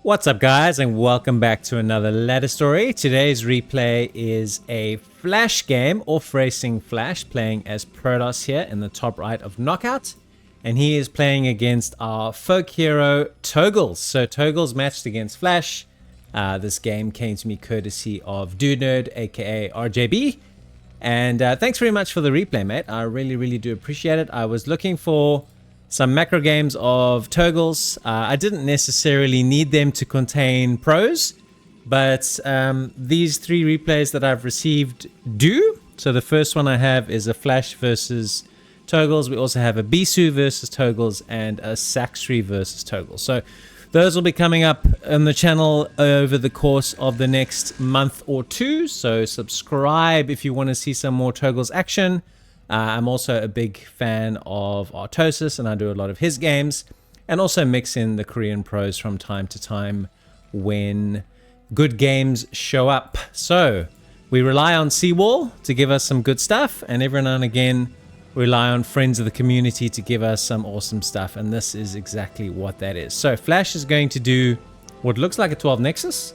What's up, guys, and welcome back to another ladder story. Today's replay is a Flash game, Off Racing Flash, playing as Protoss here in the top right of Knockout. And he is playing against our folk hero, Togles. So Togles matched against Flash. This game came to me courtesy of Dude Nerd, aka RJB. And thanks very much for the replay, mate. I really do appreciate it. I was looking for some macro games of Togles. I didn't necessarily need them to contain pros, but these three replays that I've received do. So the first one I have is a Flash versus Togles. We also have a Bisu versus Togles and a Saxry versus Togles. So those will be coming up on the channel over the course of the next month or two. So subscribe if you want to see some more Togles action. I'm also a big fan of Artosis, and I do a lot of his games, and also mix in the Korean pros from time to time when good games show up. So we rely on Seawall to give us some good stuff, and every now and again rely on friends of the community to give us some awesome stuff, and this is exactly what that is. So Flash is going to do what looks like a 12 Nexus,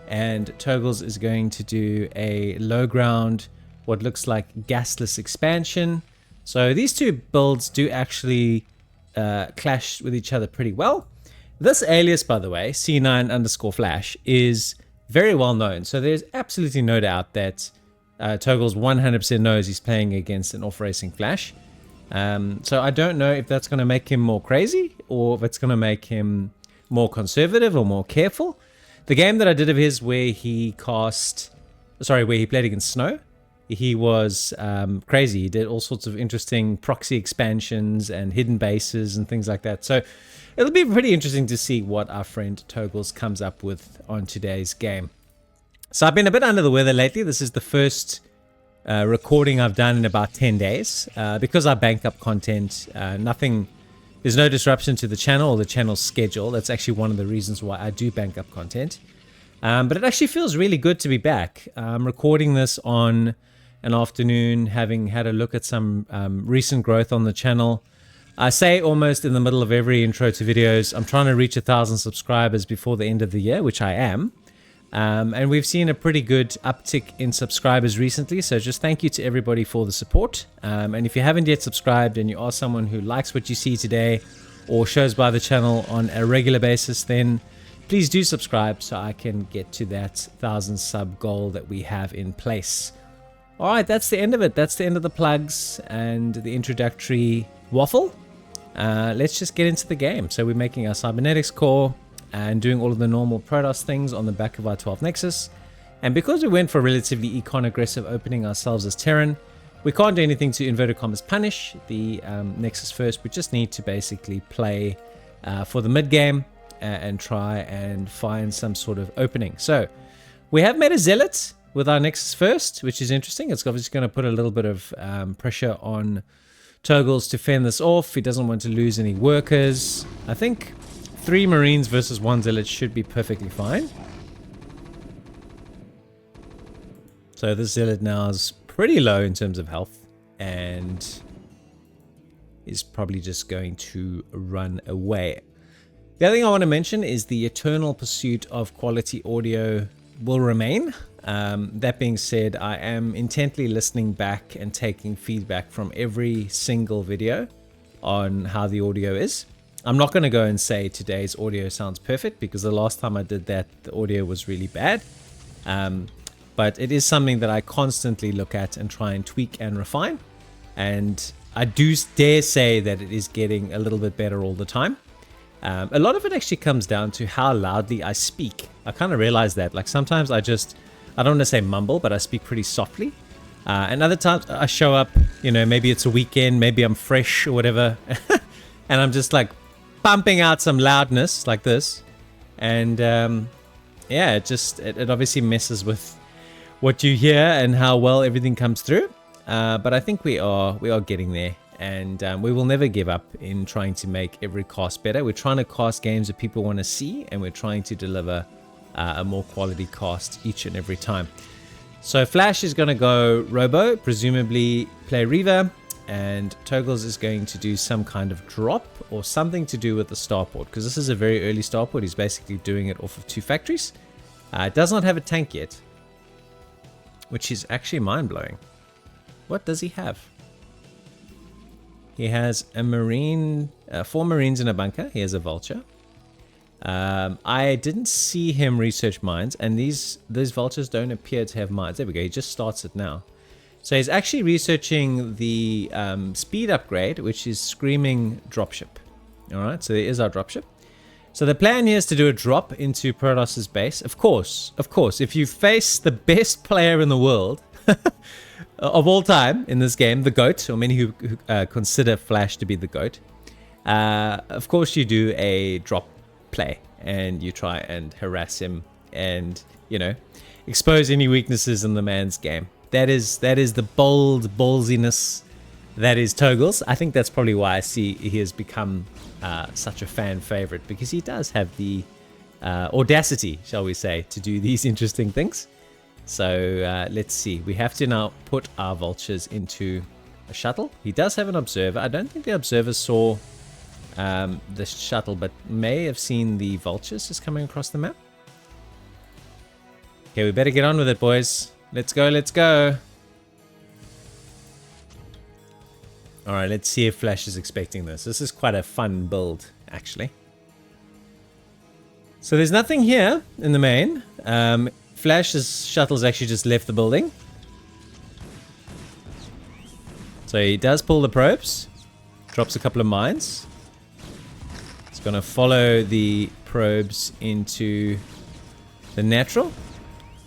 and Togles is going to do a low ground, what looks like gasless expansion. So these two builds do actually clash with each other pretty well. This alias, by the way, C9_Flash, is very well known. So there's absolutely no doubt that Togles 100% knows he's playing against an off-racing Flash. So I don't know if that's going to make him more crazy or if it's going to make him more conservative or more careful. The game that I did of his where he played against Snow, he was crazy. He did all sorts of interesting proxy expansions and hidden bases and things like that. So it'll be pretty interesting to see what our friend Togles comes up with on today's game. So I've been a bit under the weather lately. This is the first recording I've done in about 10 days. Because I bank up content, there's no disruption to the channel or the channel's schedule. That's actually one of the reasons why I do bank up content. But it actually feels really good to be back. I'm recording this on an afternoon, having had a look at some recent growth on the channel. I say almost in the middle of every intro to videos, I'm trying to reach 1,000 subscribers before the end of the year, which I am. And we've seen a pretty good uptick in subscribers recently. So just thank you to everybody for the support. And if you haven't yet subscribed and you are someone who likes what you see today or shows by the channel on a regular basis, then please do subscribe so I can get to that 1,000 sub goal that we have in place. All right, that's the end of it. That's the end of the plugs and the introductory waffle. Let's just get into the game. So we're making our cybernetics core and doing all of the normal Protoss things on the back of our 12 Nexus. And because we went for a relatively econ aggressive opening ourselves as Terran, we can't do anything to inverted commas punish the Nexus first. We just need to basically play for the mid game and try and find some sort of opening. So we have made a Zealot with our Nexus first, which is interesting. It's obviously going to put a little bit of pressure on Togles to fend this off. He doesn't want to lose any workers. I think 3 Marines versus 1 Zealot should be perfectly fine. So this Zealot now is pretty low in terms of health and is probably just going to run away. The other thing I want to mention is the eternal pursuit of quality audio will remain. That being said, I am intently listening back and taking feedback from every single video on how the audio is. I'm not going to go and say today's audio sounds perfect because the last time I did that, the audio was really bad. But it is something that I constantly look at and try and tweak and refine. And I do dare say that it is getting a little bit better all the time. A lot of it actually comes down to how loudly I speak. I kind of realize that. Like sometimes I don't want to say mumble, but I speak pretty softly. And other times I show up, maybe it's a weekend, maybe I'm fresh or whatever. And I'm just like pumping out some loudness like this. And yeah, it obviously messes with what you hear and how well everything comes through. But I think we are getting there. And we will never give up in trying to make every cast better. We're trying to cast games that people want to see, and we're trying to deliver a more quality cast each and every time. So Flash is going to go Robo, presumably play Reaver. and Togles is going to do some kind of drop or something to do with the starport, because this is a very early starport. He's basically doing it off of 2 factories. It does not have a tank yet, which is actually mind-blowing. What does he have? He has a marine, 4 marines in a bunker. He has a vulture. I didn't see him research mines, and these vultures don't appear to have mines. There we go. He just starts it now. So he's actually researching the speed upgrade, which is Screaming Dropship. All right, so there is our dropship. So the plan here is to do a drop into Protoss's base. Of course, if you face the best player in the world of all time in this game, the GOAT, or many who consider Flash to be the GOAT, of course you do a drop play and you try and harass him and, you know, expose any weaknesses in the man's game. That is the bold ballsiness that is Togles. I think that's probably why I see he has become such a fan favorite, because he does have the audacity, shall we say, to do these interesting things. So let's see. We have to now put our vultures into a shuttle. He does have an observer. I don't think the observer saw the shuttle, but may have seen the vultures just coming across the map. Okay, we better get on with it, boys. Let's go, let's go. Alright, let's see if Flash is expecting this. This is quite a fun build, actually. So there's nothing here in the main. Flash's shuttle's actually just left the building. So he does pull the probes. Drops a couple of mines. It's going to follow the probes into the natural.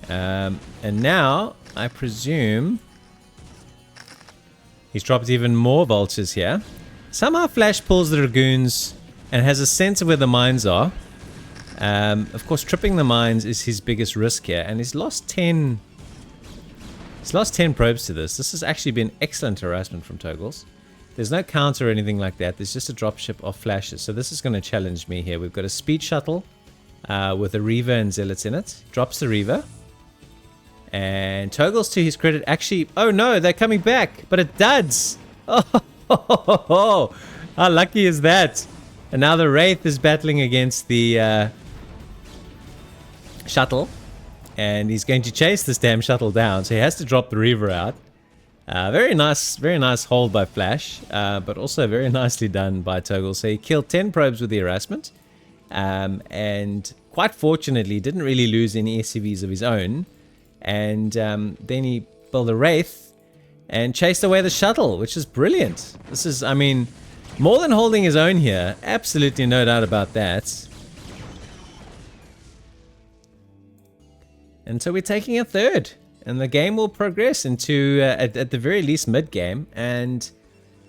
And now, I presume, he's dropped even more vultures here. Somehow Flash pulls the Dragoons and has a sense of where the mines are. Of course, tripping the mines is his biggest risk here, and he's lost 10. He's lost 10 probes to this. This has actually been excellent harassment from Togles. There's no counter or anything like that. There's just a dropship of flashes. So this is going to challenge me here. We've got a speed shuttle with a Reaver and Zealots in it. Drops the Reaver. And Togles, to his credit, actually... Oh no, they're coming back. But it duds. Oh, how lucky is that? And now the Wraith is battling against the shuttle. And he's going to chase this damn shuttle down. So he has to drop the Reaver out. Very nice hold by Flash. But also very nicely done by Togles. So he killed 10 probes with the harassment. And quite fortunately, didn't really lose any SCVs of his own. And then he built a Wraith and chased away the shuttle, which is brilliant. This is, I mean, more than holding his own here. Absolutely no doubt about that. And so we're taking a third. And the game will progress into, at the very least, mid-game. And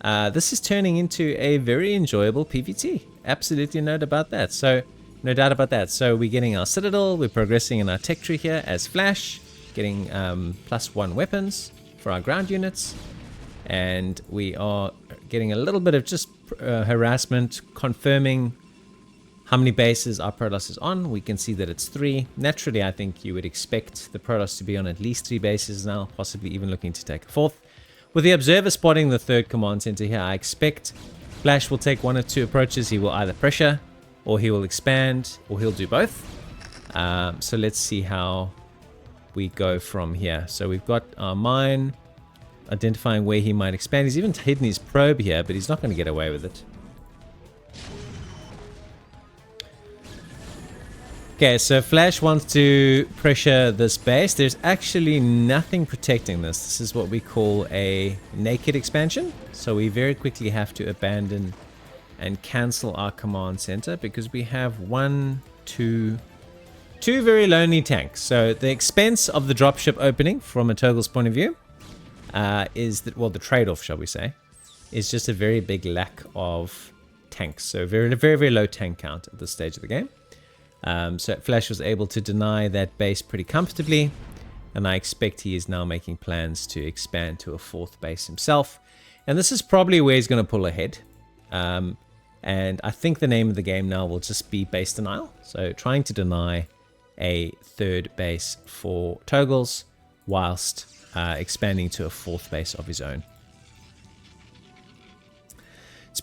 this is turning into a very enjoyable PvT. Absolutely no doubt about that. So, no doubt about that. So we're getting our Citadel. We're progressing in our tech tree here as Flash. Getting +1 weapons for our ground units. And we are getting a little bit of just harassment, confirming how many bases our Protoss is on. We can see that it's 3. Naturally, I think you would expect the Protoss to be on at least 3 bases now, possibly even looking to take a 4th. With the Observer spotting the 3rd command center here, I expect Flash will take 1 or 2 approaches. He will either pressure, or he will expand, or he'll do both. So let's see how we go from here. So we've got our mine, identifying where he might expand. He's even hidden his probe here, but he's not going to get away with it. Okay, so Flash wants to pressure this base. There's actually nothing protecting this. This is what we call a naked expansion. So we very quickly have to abandon and cancel our command center because we have two very lonely tanks. So the expense of the dropship opening from a Togles point of view is that, well, the trade-off, shall we say, is just a very big lack of tanks. So very low tank count at this stage of the game. So Flash was able to deny that base pretty comfortably, and I expect he is now making plans to expand to a 4th base himself. And this is probably where he's going to pull ahead. And I think the name of the game now will just be base denial. So trying to deny a 3rd base for Togles whilst expanding to a 4th base of his own.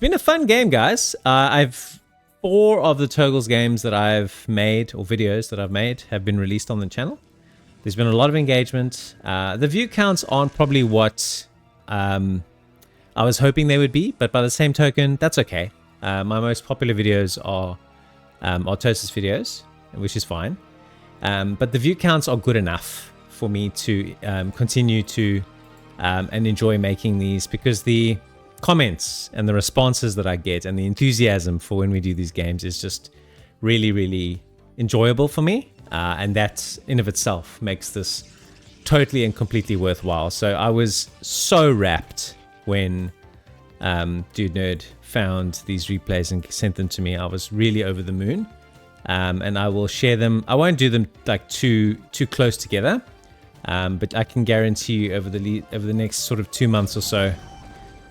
been a fun game, guys. I've 4 of the Togles games that I've made, or videos that I've made, have been released on the channel. There's been a lot of engagement. The view counts aren't probably what I was hoping they would be, but by the same token, that's okay. My most popular videos are Toast's videos, which is fine. But the view counts are good enough for me to continue to and enjoy making these, because the comments and the responses that I get and the enthusiasm for when we do these games is just really, really enjoyable for me. And that in of itself makes this totally and completely worthwhile. So I was so rapt when Dude Nerd found these replays and sent them to me. I was really over the moon. And I will share them. I won't do them like too close together. But I can guarantee you over the next sort of 2 months or so.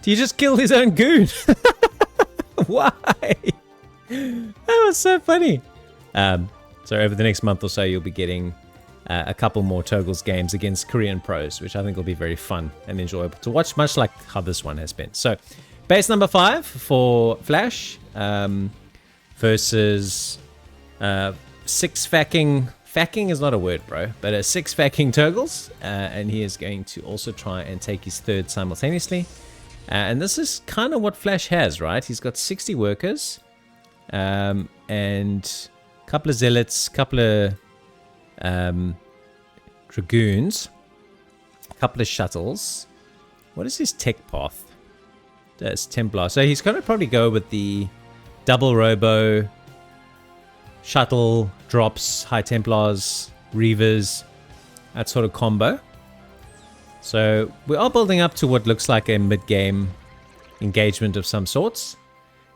He just killed his own goon. Why? That was so funny. So over the next month or so, you'll be getting a couple more Togles games against Korean pros, which I think will be very fun and enjoyable to watch, much like how this one has been. So base number 5 for Flash versus 6 facking. Facking is not a word, bro, but a 6 facking Togles. And he is going to also try and take his 3rd simultaneously. And this is kind of what Flash has, right? He's got 60 workers and a couple of zealots, a couple of dragoons, a couple of shuttles. What is his tech path? That's Templar. So he's going to probably go with the double robo, shuttle, drops, high Templars, Reavers, that sort of combo. So we are building up to what looks like a mid-game engagement of some sorts.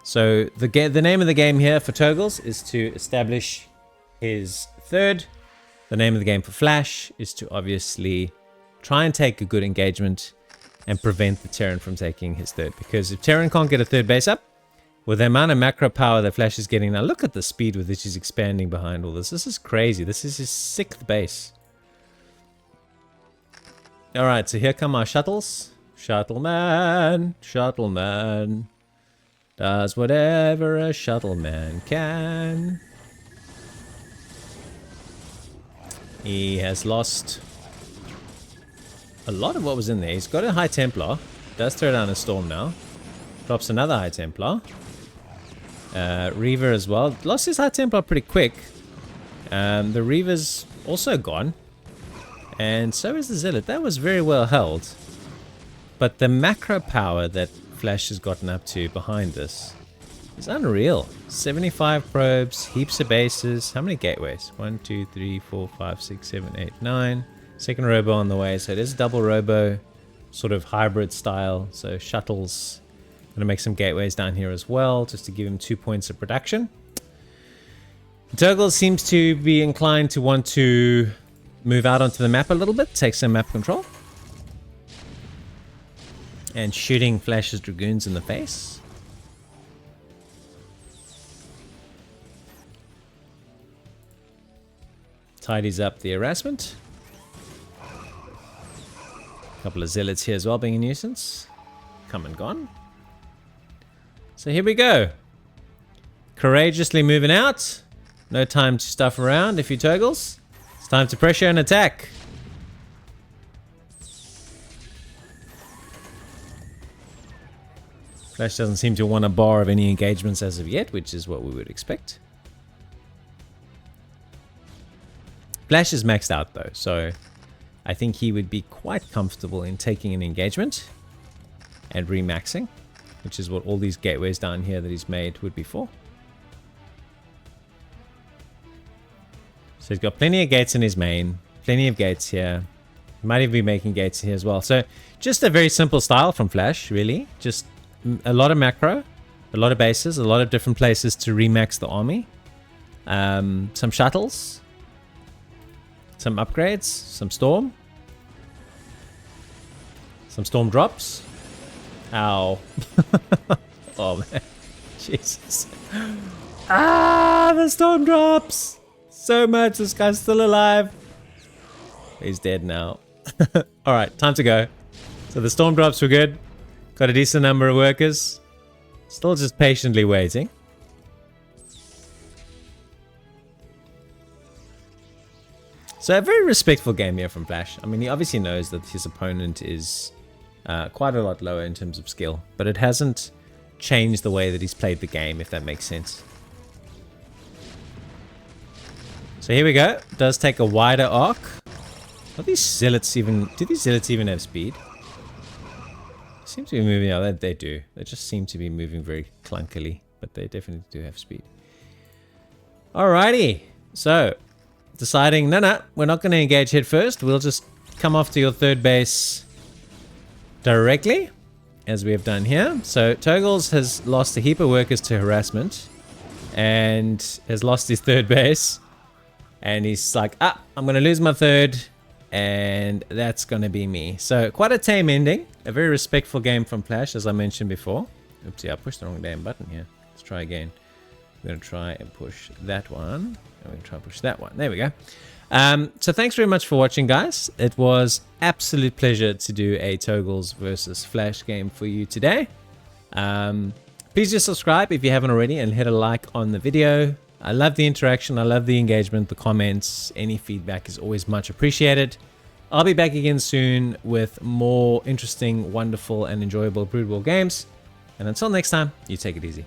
So the name of the game here for Togles is to establish his 3rd. The name of the game for Flash is to obviously try and take a good engagement and prevent the Terran from taking his 3rd. Because if Terran can't get a 3rd base up, with the amount of macro power that Flash is getting now, look at the speed with which he's expanding behind all this. This is crazy. This is his 6th base. Alright, so here come our shuttles. Shuttleman does whatever a shuttleman can. He has lost a lot of what was in there. He's got a High Templar. Does throw down a Storm now. Drops another High Templar. Reaver as well. Lost his High Templar pretty quick. The Reaver's also gone. And so is the Zealot. That was very well held. But the macro power that Flash has gotten up to behind this is unreal. 75 probes, heaps of bases. How many gateways? 1, 2, 3, 4, 5, 6, 7, 8, 9. Second robo on the way. So it is double robo, sort of hybrid style. So shuttles. Going to make some gateways down here as well, just to give him 2 points of production. Togles seems to be inclined to want to move out onto the map a little bit, take some map control. And shooting Flash's Dragoons in the face. Tidies up the harassment. A couple of zealots here as well being a nuisance. Come and gone. So here we go. Courageously moving out. No time to stuff around if you Togles. It's time to pressure and attack. Flash doesn't seem to want a bar of any engagements as of yet, which is what we would expect. Flash is maxed out though, so I think he would be quite comfortable in taking an engagement and remaxing, which is what all these gateways down here that he's made would be for. So he's got plenty of gates in his main, plenty of gates here. He might even be making gates here as well. So just a very simple style from Flash, really. Just a lot of macro, a lot of bases, a lot of different places to remax the army. Some shuttles, some upgrades, some storm drops. Ow. Oh man, Jesus. Ah, the storm drops. So much. This guy's still alive. He's dead now. Alright, time to go. So the storm drops were good. Got a decent number of workers. Still just patiently waiting. So a very respectful game here from Flash. I mean, he obviously knows that his opponent is quite a lot lower in terms of skill, but it hasn't changed the way that he's played the game, if that makes sense. So here we go. Does take a wider arc. Are these zealots even... Do these zealots even have speed? Seem to be moving... Oh, they do. They just seem to be moving very clunkily, but they definitely do have speed. Alrighty. So, deciding, no, we're not going to engage head first. We'll just come off to your third base directly, as we have done here. So, Togles has lost a heap of workers to harassment and has lost his third base. And he's like, I'm going to lose my third, and that's going to be me. So quite a tame ending. A very respectful game from Flash, as I mentioned before. Oopsie, I pushed the wrong damn button here. Let's try again. We're going to try and push that one. And we're going to try and push that one. There we go. So thanks very much for watching, guys. It was absolute pleasure to do a Togles versus Flash game for you today. Please just subscribe if you haven't already, and hit a like on the video. I love the interaction, I love the engagement, the comments, any feedback is always much appreciated. I'll be back again soon with more interesting, wonderful, and enjoyable Brood War games. And until next time, you take it easy.